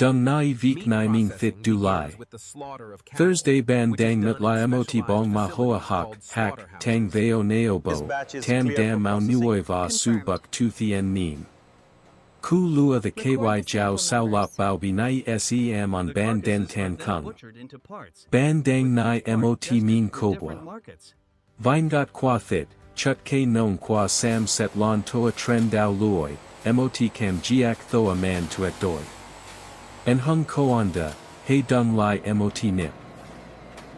Dung nai vik nai ming thit du lai. Thursday ban dang nut lai mot bong ma hoa hak, hak, tang veo neobo, tam dam mau nuoi va su buk tu thien nin. Ku lua the ky jiao sao lap bao bi nai sem on ban den tan kung. Ban dang nai mot mean kobwa. Vine got qua thit, chut ke non qua sam set lon toa tren dao luoi, mot cam giak thoa man tuet doi. En hung koanda, he dung lai mot nip.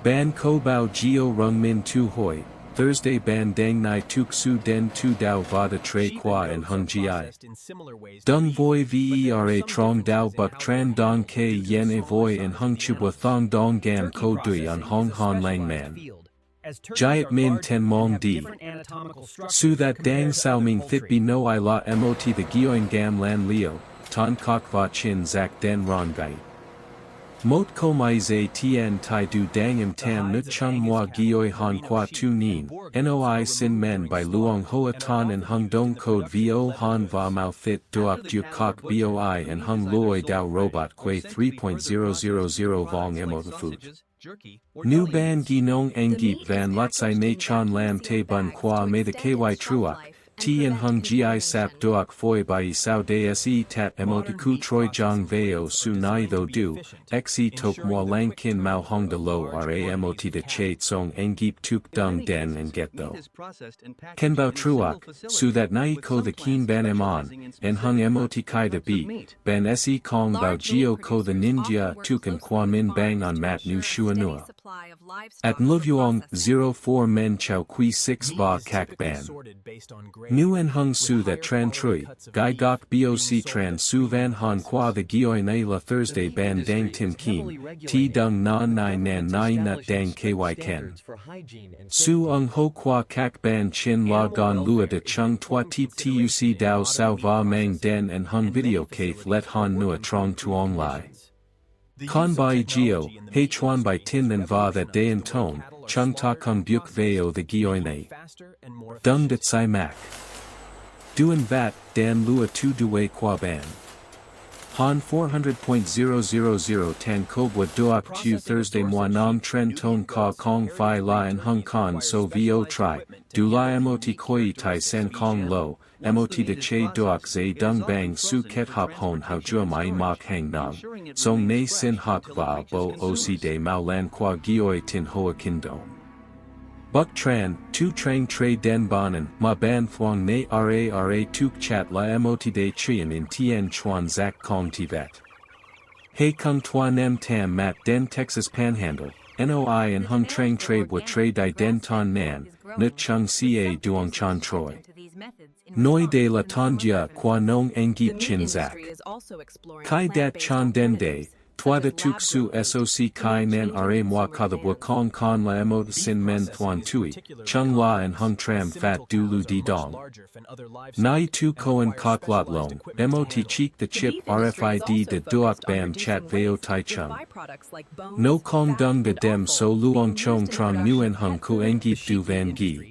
Ban ko bao geo rung min tu hoi, Thursday ban dang nai tuk su den tu dao vada tre qua en hung gi. Dung voi vera trong dao buk tran dong ke yen e voi en hung chubwa thong dong gam ko dui on hong hon lang man. Giant min ten mong di. Su that dang sao ming thit bi no I la mot the gioing gam lan leo, ton kok va chin zak den ron gai. Mot ko mai zay tien tai du dang im tam nut chung moi gioi han qua tu nin, noi sin men by luong hoa ton and hung dong code vo han va mau thit duok du kok boi and hung loi dao robot que 3.000 vong emot food. Nu ban gi nong engip van latsai ne chan lam te bun qua me the ky truak, ti en hung gi sap duok foi by sao de se tat emotiku troi jong veo su nai tho du, xe tok mo lang kin mau hong de lo ra mot de che tsong engip tuk dung den and get tho. Ken bao truak, su that nai ko the keen ban on, en hung mot kai de beat, ban se kong bao geo ko the ninja tukan kwa min bang on mat nu shuanua. At Nluvuong 04 men chow kui 6 ba kak ban. Nu en hung su that tran trui, gai gok boc tran su van han qua the gioi nai la Thursday ban dang tim keen, ti dung na nai nan nai nut dang ky ken. Su ung ho qua kak ban chin la gon lua de chung tua tip tuc dao sao va mang den en hung video kaith let han nua trong tuong lai. Con bai geo, he chuan by tin and va that day and tone, chung ta kung buk veo the gioine. Dung dat sai mak. Duan vat, dan lua tu duwe qua ban. Han 400.000 tan kobwa duok tu Thursday moi nam tren ton ka kong fi la en hung kon so vo tri, du la mot koi tai sen kong lo, mot de che duok zay dung bang su ket hop hon how jua mai mak hang nang, song ne sin hok va bo oc de mau lan qua gioi tin hoa kindom. Buk tran, tu trang tre den banan, ma ban thuong ne ra tuk chat la mot de chien in tien chuan zak kong tivet. He kung tua nem tam mat den Texas panhandle, noi and hung trang tre wa tre di den ton nan, nut chung ca duong chan troi. Noi de la tanjia qua nong engip chin zak. Kai dat chan den de, Twa the tuk su soc kai nan ra moi ka the kong kon la mo sin men thuan tui, chung la and hung tram fat du lu di dong. Nai tu koan kok lot long, mot cheek the chip rfid de duok bam chat veo tai chung. No kong dung de dem so luong chong trong nu en hung ku engip du van gi.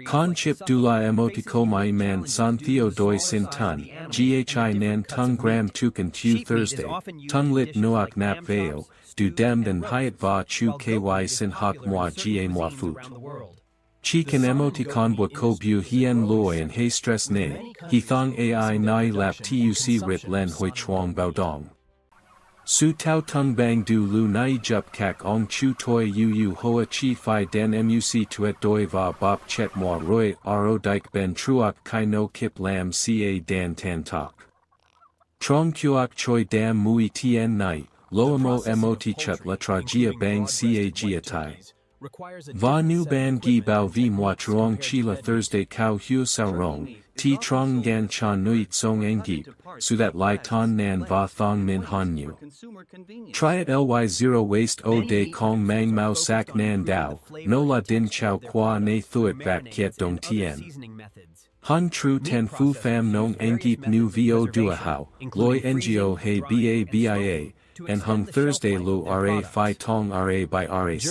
Con chip du la emotiko mai man san theo doi sin tun, ghi nan tung gram tukan tu Thursday, tung lit nuak nap veo, du dem den hiat va chu ky sin hok moi ga moi fut. Chi kan emoticon bo ko bu hien loi and he stress ne, he thong ai nai lap tuc rit len hoi chuang bao dong. Su tau tung bang du lu nai jup kak ong chu toi yu hoa chi fi den muc tuet doi va bop chet moi roi ro dik ben truok kai no kip lam ca dan tan tok. Trong kuok choi dam mui tien nai, loamo mot chut la tragia bang ca gia tai. Va nu ban gi bao vi moi truong chi la Thursday kao hu sao rong, ti trong gan chan nui tsong engip, so that lai ton nan va thong min han nu. Try it ly0 waste o de kong mang mau sak nan dao, no la din chow qua ne thuet vat kiet dong tien. Han tru ten fu fam nong engip nu vo dua hao, loi ngo he bia, and hung Thursday lu ra phi tong ra by rac.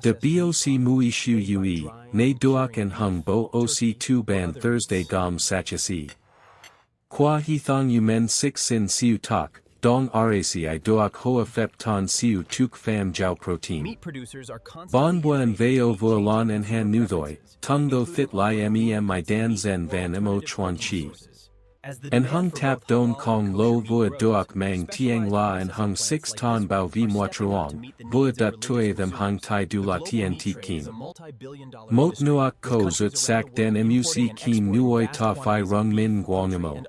The boc mui shu ue, ne duak and hung bo oc2 ban Thursday gom sachasi. Qua he thong u men 6 sin siu tak, dong raci doak hoa phep ton siu tuk pham jiao protein. Bon buan veo vualan en han nuthoi, tung do thit li mem I dan zen van mo chuan chi. En hung tap don kong lo vua doak mang tiang la en hung 6 ton bao vi moi truong, vua dut tue them hung tai du la tien ti kim. Mot nuak ko zut sak den muc kim nuoi ta fi rung min guangamo.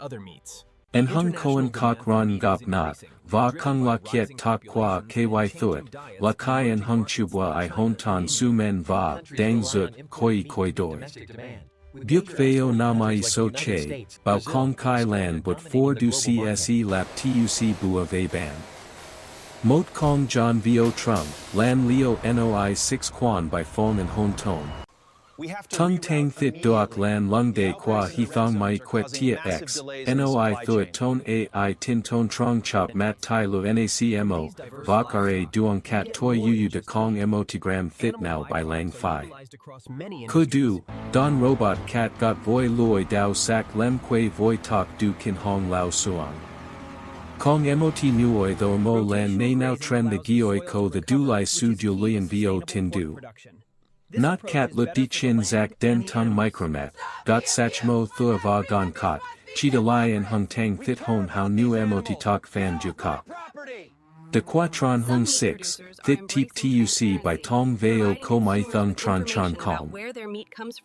En hung koen kok ron gop not, va kung la kiet tak qua ky thuet, la kai en hung chubwa I hon ton su men va, dang zut, koi doi. Buk veo namai so che, bao kong kai lan but 4 du cse lap tuc bua ve ban. Mot kong john vo trung, lan leo noi 6 quan by phone and hon tone. Tung tang thit doak lan lung de qua he thong mai quet tia x, noi thuet ton ai tin ton trong chop mat tai lu nacmo, vok ra duong cat toi yu de kong emotigram thit now by lang fi. Kudu, don robot cat got voi loi dao sak lem que voi tok du kin hong lao suang. Kong mot nuoi tho mo lan na now trend the gioi ko the du lai su du lian vo tin du. Not cat lut di chin zak den tung micromat, got sach mo thua va gon kot, cheetah lai en hung tang thit hon how nu mot tok fan ju kop. De quatron hung 6, thit teep tuc by tong veo ko mai thung tron chan kong.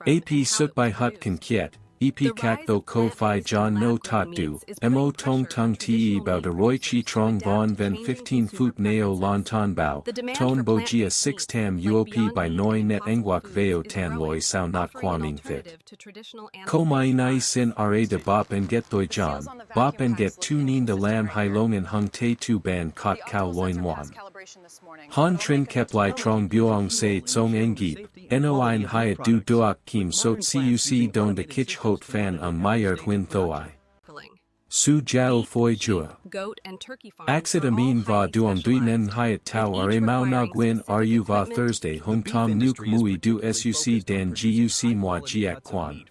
Ap suk by hut kan kiet, ep kak tho ko fi john no tot du, mo tong tung te bao de roi chi trong von ven 15 foot neo lon ton bao, ton bo gia 6 tam uop by noi net engwak veo tan loi sao not kwaming fit. Ko mai nai sin ra de bop and get thoi john, bop and get 2 nin de lam hai long and hung te 2 ban kot kao loin wan. Han trin kep lai trong buong se tsong engip, noin hiat du doak kim sot cuc don de kich hot fan on myert win thoi. Su jiao foi jua. Axit amin va duong dui nen hiat tau ra mau na gwin ru va Thursday hung tom nuk mui du suc dan guc moi giak quan.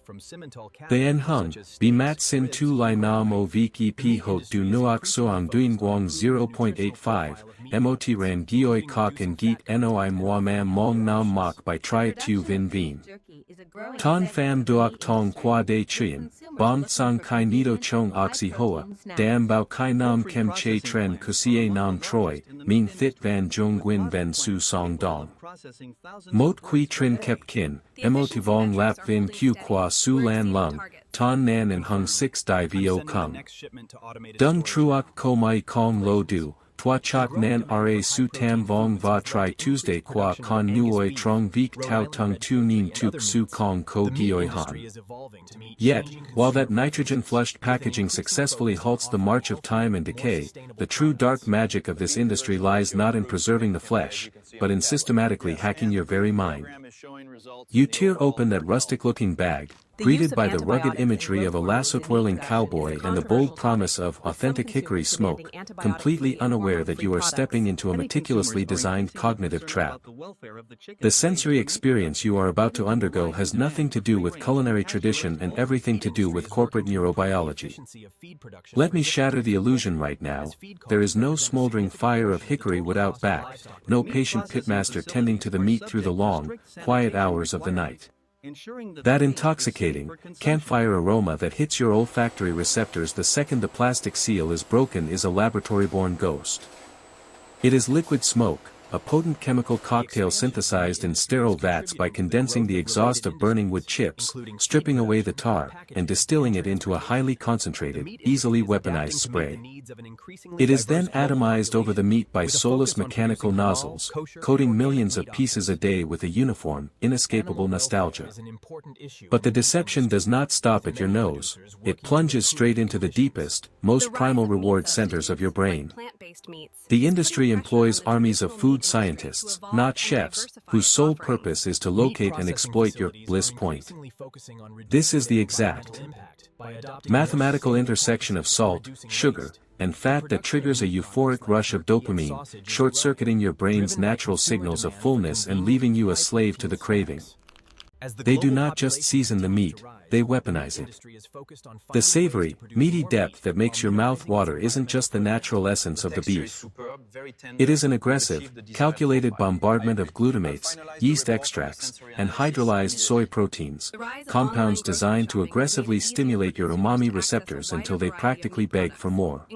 The en hung, bi mat sin tu lai nam o vik ep hot du nuak soang duin guang 0.85, mot ran gioi kok and geet noi moi mam mong nam mok by tri tu vin vin. Ton fam duak tong qua de chien, bom sang kai nido chong oxy hoa, dam bao kai nam kem che tren kusie nam troi, ming thit van jung gwin ven su song dong. Mot qui trin kep kin, emotivong lap vin q qua su lan lung, ton nan and hung 6 di vo kung. Dung truok ko mai kong lo du. Twa chok nan ra su tam vong va tri Tuesday qua con nuoi trong vik tau tung tu nin tuk su kong ko gioi han. Yet, while that nitrogen-flushed packaging successfully halts the march of time and decay, the true dark magic of this industry lies not in preserving the flesh, but in systematically hacking your very mind. You tear open that rustic-looking bag, greeted by the rugged imagery of a lasso-twirling cowboy and the bold promise of authentic hickory smoke, completely unaware that you are stepping into a meticulously designed cognitive trap. The sensory experience you are about to undergo has nothing to do with culinary tradition and everything to do with corporate neurobiology. Let me shatter the illusion right now: there is no smoldering fire of hickory wood out back, no patient pitmaster tending to the meat through the long, quiet hours of the night. That intoxicating, campfire aroma that hits your olfactory receptors the second the plastic seal is broken is a laboratory-born ghost. It is liquid smoke, a potent chemical cocktail synthesized in sterile vats by condensing the exhaust of burning wood chips, stripping away the tar, and distilling it into a highly concentrated, easily weaponized spray. It is then atomized over the meat by soulless mechanical nozzles, coating millions of pieces a day with a uniform, inescapable nostalgia. But the deception does not stop at your nose, it plunges straight into the deepest, most primal reward centers of your brain. The industry employs armies of food scientists, not chefs, whose sole purpose is to locate and exploit your bliss point. This is the exact mathematical intersection of salt, sugar, and fat that triggers a euphoric rush of dopamine, short-circuiting your brain's natural signals of fullness and leaving you a slave to the craving. They do not just season the meat, they weaponize it. The savory, meaty depth that makes your mouth water isn't just the natural essence of the beef. It is an aggressive, calculated bombardment of glutamates, yeast extracts, and hydrolyzed soy proteins, compounds designed to aggressively stimulate your umami receptors until they practically beg for more.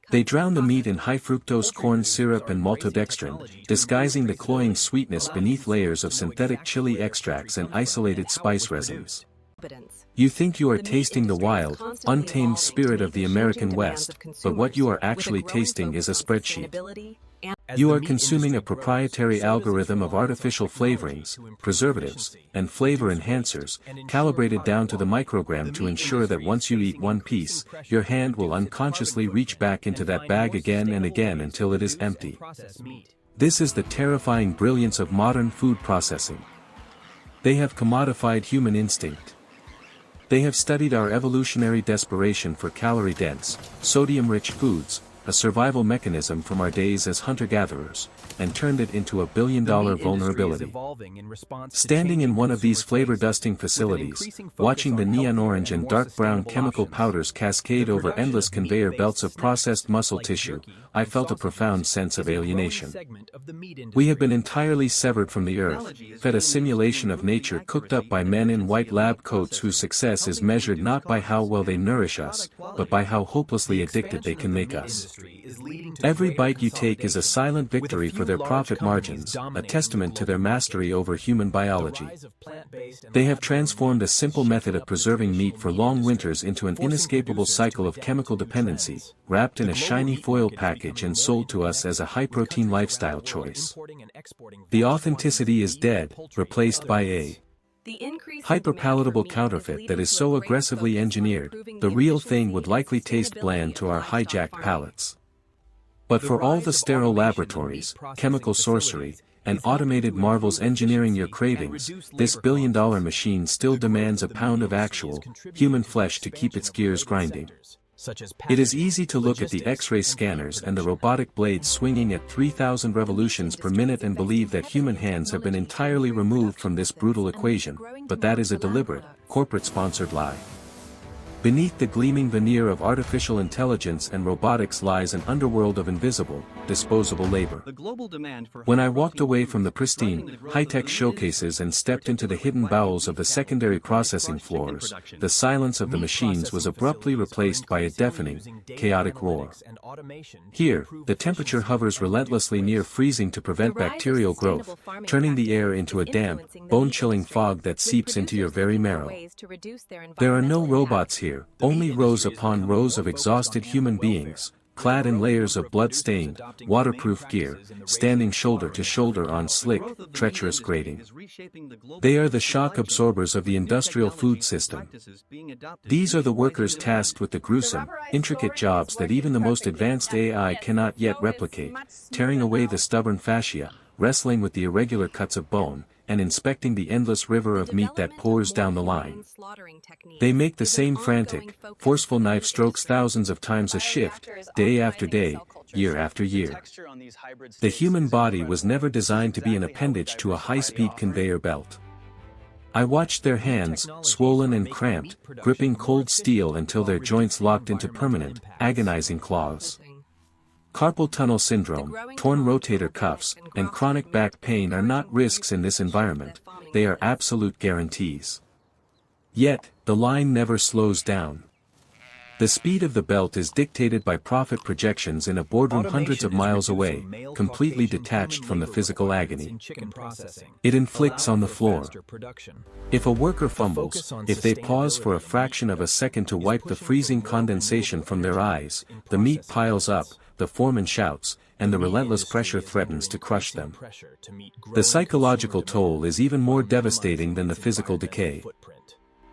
They drown the meat in high-fructose corn syrup and maltodextrin, disguising the cloying sweetness beneath layers of synthetic chili extracts and isolated spice resins. You think you are tasting the wild, untamed spirit of the American West, but what you are actually tasting is a spreadsheet. You are consuming a proprietary algorithm of artificial flavorings, preservatives, and flavor enhancers, calibrated down to the microgram to ensure that once you eat one piece, your hand will unconsciously reach back into that bag again and again until it is empty. This is the terrifying brilliance of modern food processing. They have commodified human instinct. They have studied our evolutionary desperation for calorie-dense, sodium-rich foods, a survival mechanism from our days as hunter-gatherers, and turned it into a billion-dollar vulnerability. Standing in one of these flavor-dusting facilities, watching the neon orange and dark brown chemical powders cascade over endless conveyor belts of processed muscle tissue, I felt a profound sense of alienation. We have been entirely severed from the earth, fed a simulation of nature cooked up by men in white lab coats whose success is measured not by how well they nourish us, but by how hopelessly addicted they can make us. Every bite you take is a silent victory for their profit margins, a testament to their mastery over human biology. They have transformed a simple method of preserving meat for long winters into an inescapable cycle of chemical dependency, wrapped in a shiny foil package and sold to us as a high-protein lifestyle choice. The authenticity is dead, replaced by a hyper-palatable counterfeit that is so aggressively engineered, the real thing would likely taste bland to our hijacked palates. But for all the sterile laboratories, chemical sorcery, and automated marvels engineering your cravings, this billion-dollar machine still demands a pound of actual, human flesh to keep its gears grinding. It is easy to look at the X-ray scanners and the robotic blades swinging at 3,000 revolutions per minute and believe that human hands have been entirely removed from this brutal equation, but that is a deliberate, corporate-sponsored lie. Beneath the gleaming veneer of artificial intelligence and robotics lies an underworld of invisible, disposable labor. When I walked away from the pristine, high-tech showcases and stepped into the hidden bowels of the secondary processing floors, the silence of the machines was abruptly replaced by a deafening, chaotic roar. Here, the temperature hovers relentlessly near freezing to prevent bacterial growth, turning the air into a damp, bone-chilling fog that seeps into your very marrow. There are no robots here. Only rows upon rows of exhausted human beings, clad in layers of blood-stained, waterproof gear, standing shoulder to shoulder on slick, treacherous grating. They are the shock absorbers of the industrial food system. These are the workers tasked with the gruesome, intricate jobs that even the most advanced AI cannot yet replicate, tearing away the stubborn fascia, wrestling with the irregular cuts of bone, and inspecting the endless river of meat that pours down the line. They make the same frantic, forceful knife strokes thousands of times a shift, day after day, year after year. The human body was never designed to be an appendage to a high-speed conveyor belt. I watched their hands, swollen and cramped, gripping cold steel until their joints locked into permanent, agonizing claws. Carpal tunnel syndrome, torn rotator cuffs, and chronic back pain are not risks in this environment, they are absolute guarantees. Yet, the line never slows down. The speed of the belt is dictated by profit projections in a boardroom hundreds of miles away, completely detached from the physical agony it inflicts on the floor. If a worker fumbles, if they pause for a fraction of a second to wipe the freezing condensation from their eyes, the meat piles up, the foreman shouts, and the relentless pressure threatens to crush them. The psychological toll is even more devastating than the physical decay.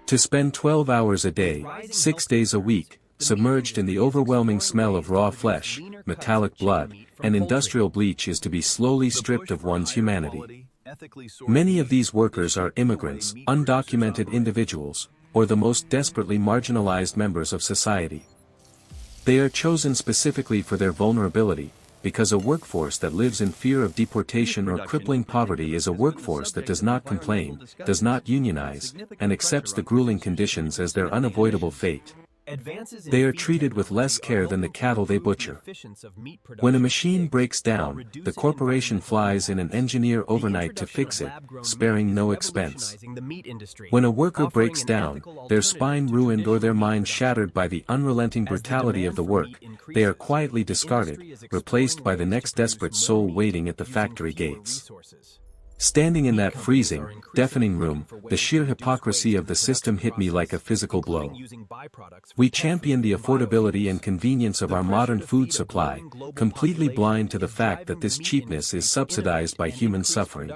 To spend 12 hours a day, 6 days a week, submerged in the overwhelming smell of raw flesh, metallic blood, and industrial bleach is to be slowly stripped of one's humanity. Many of these workers are immigrants, undocumented individuals, or the most desperately marginalized members of society. They are chosen specifically for their vulnerability, because a workforce that lives in fear of deportation or crippling poverty is a workforce that does not complain, does not unionize, and accepts the grueling conditions as their unavoidable fate. They are treated with less care than the cattle they butcher. When a machine breaks down, the corporation flies in an engineer overnight to fix it, sparing no expense. When a worker breaks down, their spine ruined or their mind shattered by the unrelenting brutality of the work, they are quietly discarded, replaced by the next desperate soul waiting at the factory gates. Standing in that freezing, deafening room, the sheer hypocrisy of the system hit me like a physical blow. We champion the affordability and convenience of our modern food supply, completely blind to the fact that this cheapness is subsidized by human suffering.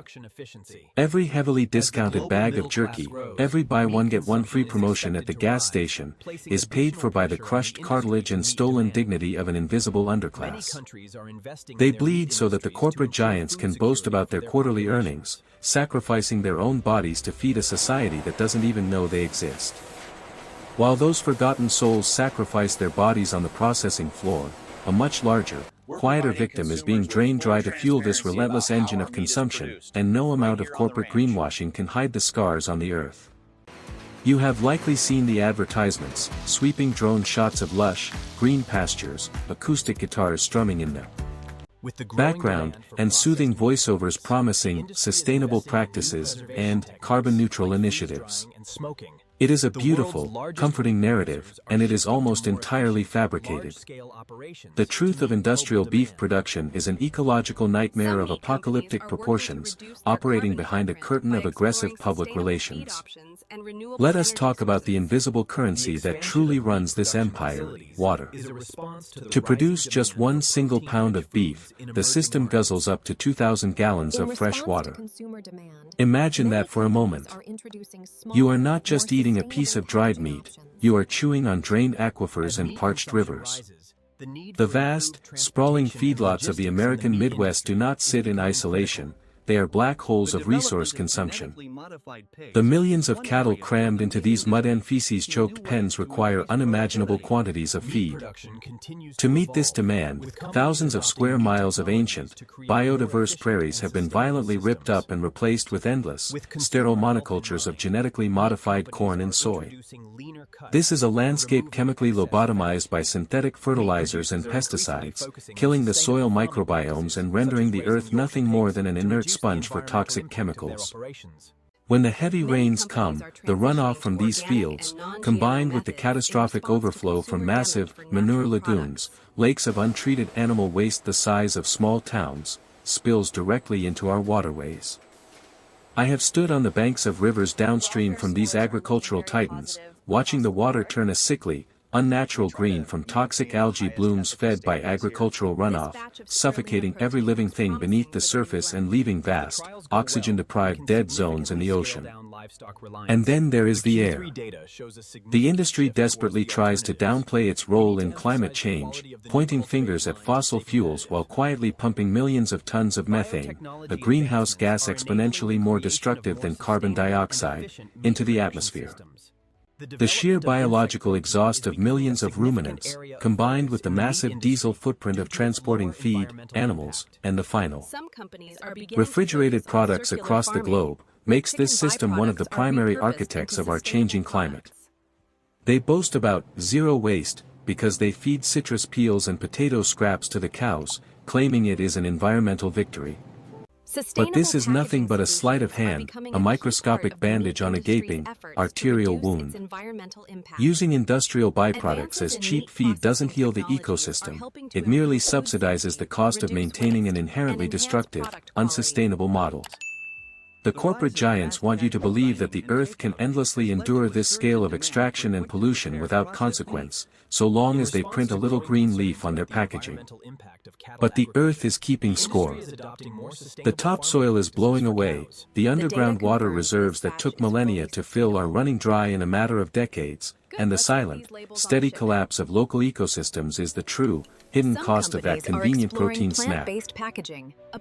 Every heavily discounted bag of jerky, every buy one get one free promotion at the gas station, is paid for by the crushed cartilage and stolen dignity of an invisible underclass. They bleed so that the corporate giants can boast about their quarterly earnings, sacrificing their own bodies to feed a society that doesn't even know they exist. While those forgotten souls sacrifice their bodies on the processing floor, a much larger, quieter victim is being drained dry to fuel this relentless engine of consumption, and no amount of corporate greenwashing can hide the scars on the earth. You have likely seen the advertisements, sweeping drone shots of lush, green pastures, acoustic guitars strumming in them. Background, and soothing voiceovers promising sustainable practices and carbon-neutral initiatives. It is a beautiful, comforting narrative, and it is almost entirely fabricated. The truth of industrial beef production is an ecological nightmare of apocalyptic proportions, operating behind a curtain of aggressive public relations. Let us talk about the invisible currency that truly runs this empire, water. To produce just one single pound of beef, the system guzzles up to 2,000 gallons of fresh water. Imagine that for a moment. You are not just eating a piece of dried meat, you are chewing on drained aquifers and parched rivers. The vast, sprawling feedlots of the American Midwest do not sit in isolation, they are black holes of resource consumption. The millions of cattle crammed into these mud and feces-choked pens require unimaginable quantities of feed. To meet this demand, thousands of square miles of ancient, biodiverse prairies have been violently ripped up and replaced with endless, sterile monocultures of genetically modified corn and soy. This is a landscape chemically lobotomized by synthetic fertilizers and pesticides, killing the soil microbiomes and rendering the earth nothing more than an inert sponge for toxic chemicals. When the heavy rains come, the runoff from these fields, combined with the catastrophic overflow from massive, manure lagoons, lakes of untreated animal waste the size of small towns, spills directly into our waterways. I have stood on the banks of rivers downstream from these agricultural titans, watching the water turn a sickly, unnatural green from toxic algae blooms fed by agricultural runoff, suffocating every living thing beneath the surface and leaving vast, oxygen-deprived dead zones in the ocean. And then there is the air. The industry desperately tries to downplay its role in climate change, pointing fingers at fossil fuels while quietly pumping millions of tons of methane, a greenhouse gas exponentially more destructive than carbon dioxide, into the atmosphere. The sheer biological exhaust of millions of ruminants, combined with the massive diesel footprint of transporting feed, animals, and the final refrigerated products across the globe, makes this system one of the primary architects of our changing climate. They boast about zero waste, because they feed citrus peels and potato scraps to the cows, claiming it is an environmental victory. But this is nothing but a sleight of hand, a microscopic bandage on a gaping, arterial wound. Using industrial byproducts as cheap feed doesn't heal the ecosystem, it merely subsidizes the cost of maintaining an inherently destructive, unsustainable model. The corporate giants want you to believe that the earth can endlessly endure this scale of extraction and pollution without consequence, so long as they print a little green leaf on their packaging. But the earth is keeping score. The topsoil is blowing away, the underground water reserves that took millennia to fill are running dry in a matter of decades, and the silent, steady collapse of local ecosystems is the true, hidden cost of that convenient protein snack.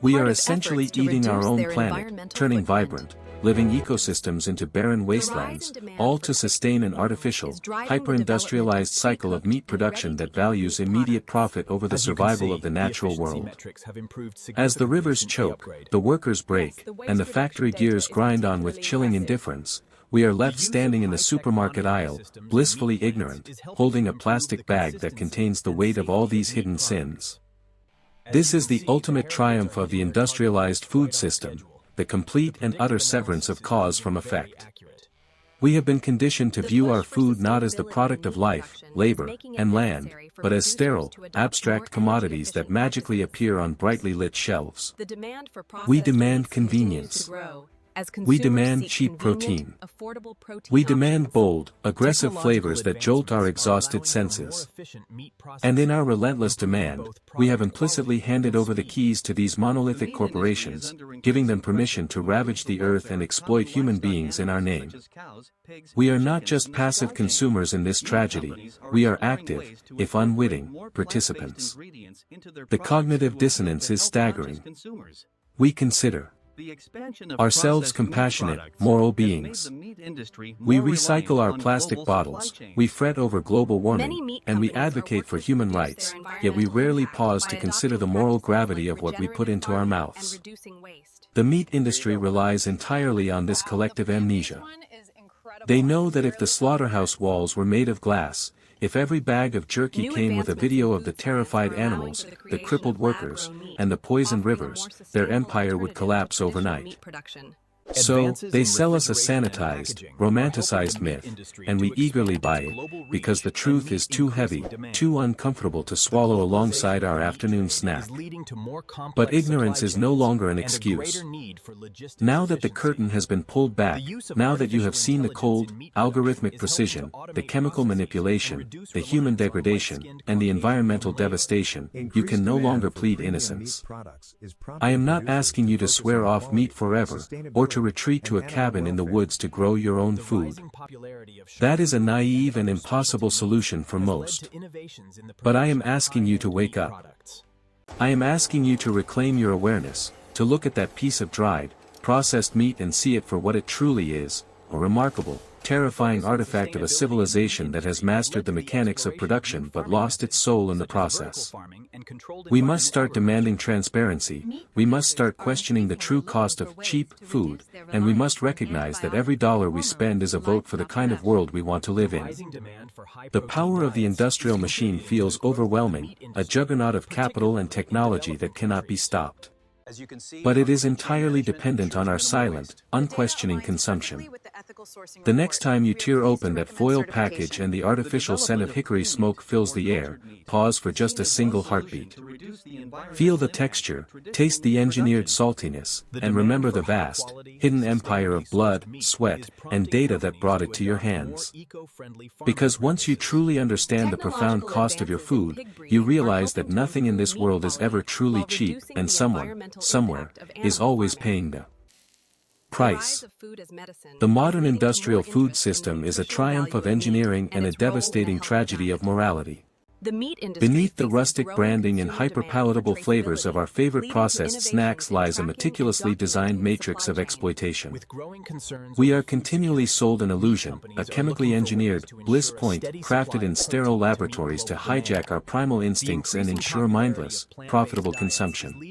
We are essentially eating our own planet, turning vibrant, living ecosystems into barren wastelands, all to sustain an artificial, hyper-industrialized cycle of meat production that values immediate profit over the survival of the natural world. As the rivers choke, the workers break, and the factory gears grind on with chilling indifference, we are left standing in the supermarket aisle, blissfully ignorant, holding a plastic bag that contains the weight of all these hidden sins. This is the ultimate triumph of the industrialized food system, the complete and utter severance of cause from effect. We have been conditioned to view our food not as the product of life, labor, and land, but as sterile, abstract commodities that magically appear on brightly lit shelves. We demand convenience. We demand cheap protein. We demand bold, aggressive flavors that jolt our exhausted senses. And in our relentless demand, we have implicitly handed over the keys to these monolithic corporations, giving them permission to ravage the earth and exploit human beings in our name. We are not just passive consumers in this tragedy, we are active, if unwitting, participants. The cognitive dissonance is staggering. We consider ourselves compassionate, moral beings. We recycle our plastic bottles, we fret over global warming, and we advocate for human rights, yet we rarely pause to consider the moral gravity of what we put into our mouths. The meat industry relies entirely on this collective amnesia. They know that if the slaughterhouse walls were made of glass, if every bag of jerky came with a video of the terrified animals, the crippled workers, and the poisoned rivers, their empire would collapse overnight. So, they sell us a sanitized, romanticized myth, and we eagerly buy it, because the truth is too heavy, too uncomfortable to swallow alongside our afternoon snack. But ignorance is no longer an excuse. Now that the curtain has been pulled back, now that you have seen the cold, algorithmic precision, the chemical manipulation, the human degradation, and the environmental devastation, you can no longer plead innocence. I am not asking you to swear off meat forever, or to retreat to a cabin in the woods to grow your own food. That is a naive and impossible solution for most. But I am asking you to wake up. I am asking you to reclaim your awareness, to look at that piece of dried, processed meat and see it for what it truly is, a remarkable, terrifying artifact of a civilization that has mastered the mechanics of production but lost its soul in the process. We must start demanding transparency, we must start questioning the true cost of cheap food, and we must recognize that every dollar we spend is a vote for the kind of world we want to live in. The power of the industrial machine feels overwhelming, a juggernaut of capital and technology that cannot be stopped. But it is entirely dependent on our silent, unquestioning consumption. The next time you tear open that foil package and the artificial scent of hickory smoke fills the air, pause for just a single heartbeat. Feel the texture, taste the engineered saltiness, and remember the vast, hidden empire of blood, sweat, and data that brought it to your hands. Because once you truly understand the profound cost of your food, you realize that nothing in this world is ever truly cheap, and someone, somewhere, is always paying the price. The modern industrial food system is a triumph of engineering and a devastating tragedy of morality. Beneath the rustic branding and hyper-palatable flavors of our favorite processed snacks lies a meticulously designed matrix of exploitation. We are continually sold an illusion, a chemically engineered bliss point crafted in sterile laboratories to hijack our primal instincts and ensure mindless, profitable consumption.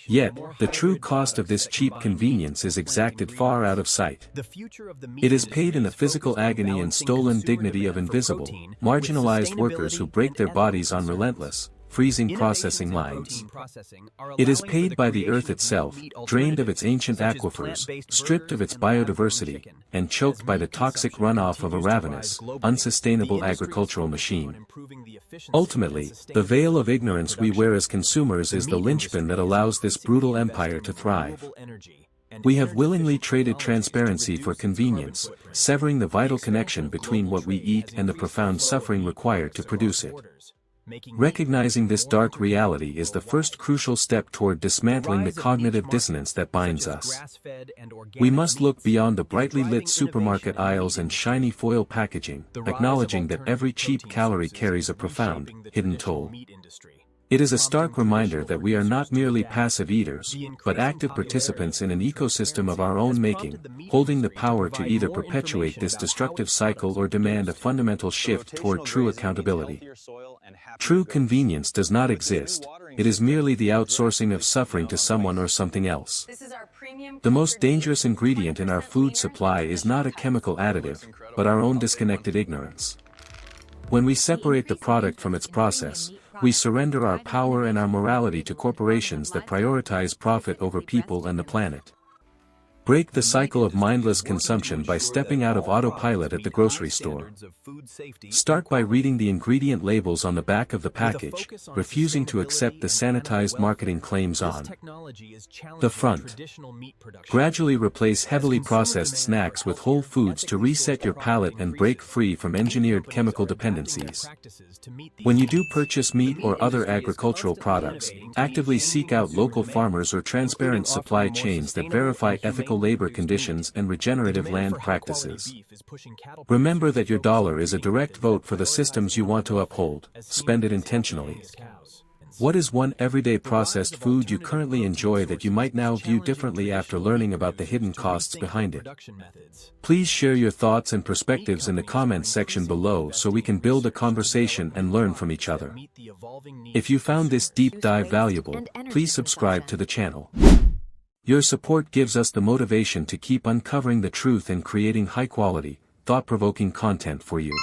Yet, the true cost of this cheap convenience is exacted far out of sight. It is paid in the physical agony and stolen dignity of invisible, marginalized workers who break their bodies on relentless, freezing processing lines. It is paid by the earth itself, drained of its ancient aquifers, stripped of its biodiversity, and choked by the toxic runoff of a ravenous, unsustainable agricultural machine. Ultimately, the veil of ignorance we wear as consumers is the linchpin that allows this brutal empire to thrive. We have willingly traded transparency for convenience, severing the vital connection between what we eat and the profound suffering required to produce it. Recognizing this dark reality is the first crucial step toward dismantling the cognitive dissonance that binds us. We must look beyond the brightly lit supermarket aisles and shiny foil packaging, acknowledging that every cheap calorie carries a profound, hidden toll. It is a stark reminder that we are not merely passive eaters, but active participants in an ecosystem of our own making, holding the power to either perpetuate this destructive cycle or demand a fundamental shift toward true accountability. True convenience does not exist, it is merely the outsourcing of suffering to someone or something else. The most dangerous ingredient in our food supply is not a chemical additive, but our own disconnected ignorance. When we separate the product from its process, we surrender our power and our morality to corporations that prioritize profit over people and the planet. Break the cycle of mindless consumption by stepping out of autopilot at the grocery store. Start by reading the ingredient labels on the back of the package, refusing to accept the sanitized marketing claims on the front. Gradually replace heavily processed snacks with whole foods to reset your palate and break free from engineered chemical dependencies. When you do purchase meat or other agricultural products, actively seek out local farmers or transparent supply chains that verify ethical labor conditions and regenerative land practices. Remember that your dollar is a direct vote for the systems you want to uphold. Spend it intentionally. What is one everyday processed food you currently enjoy that you might now view differently after learning about the hidden costs behind it? Please share your thoughts and perspectives in the comments section below so we can build a conversation and learn from each other. If you found this deep dive valuable, please subscribe to the channel. Your support gives us the motivation to keep uncovering the truth and creating high-quality, thought-provoking content for you.